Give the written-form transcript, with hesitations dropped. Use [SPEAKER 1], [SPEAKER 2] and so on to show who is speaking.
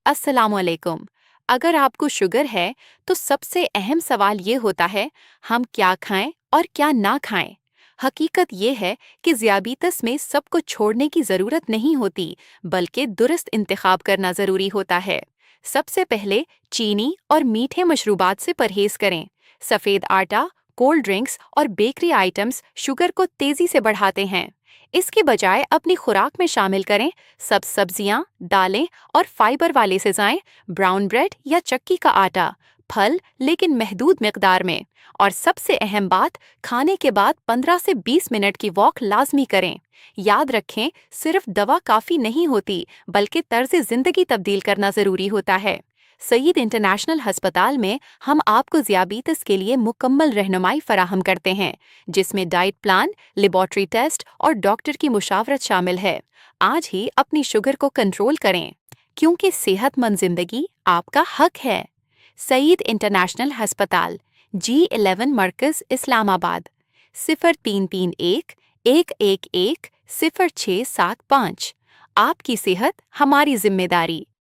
[SPEAKER 1] अस्सलाम वालेकुम। अगर आपको शुगर है तो सबसे अहम सवाल ये होता है, हम क्या खाएं और क्या ना खाएं। हकीकत ये है कि ज़ियाबीतस में सब कुछ छोड़ने की ज़रूरत नहीं होती, बल्कि दुरुस्त इंतखाब करना ज़रूरी होता है। सबसे पहले चीनी और मीठे मशरूबात से परहेज़ करें। सफ़ेद आटा, कोल्ड ड्रिंक्स और बेकरी आइटम्स शुगर को तेज़ी से बढ़ाते हैं। इसके बजाय अपनी खुराक में शामिल करें सब सब्जियां, दालें और फाइबर वाले सिजाएं, ब्राउन ब्रेड या चक्की का आटा, फल लेकिन महदूद मिकदार में। और सबसे अहम बात, खाने के बाद 15 से 20 मिनट की वॉक लाजमी करें। याद रखें, सिर्फ दवा काफ़ी नहीं होती, बल्कि तर्ज ज़िंदगी तब्दील करना ज़रूरी होता है। सईद इंटरनेशनल हस्पताल में हम आपको ज़ियाबीतस के लिए मुकम्मल रहनुमाई फराहम करते हैं, जिसमें डाइट प्लान, लेबॉर्ट्री टेस्ट और डॉक्टर की मुशावरत शामिल है। आज ही अपनी शुगर को कंट्रोल करें, क्योंकि सेहतमंद जिंदगी आपका हक है। सईद इंटरनेशनल हस्पताल, G11 मरकज, इस्लामाबाद। 0331 111 0675। आपकी सेहत हमारी जिम्मेदारी।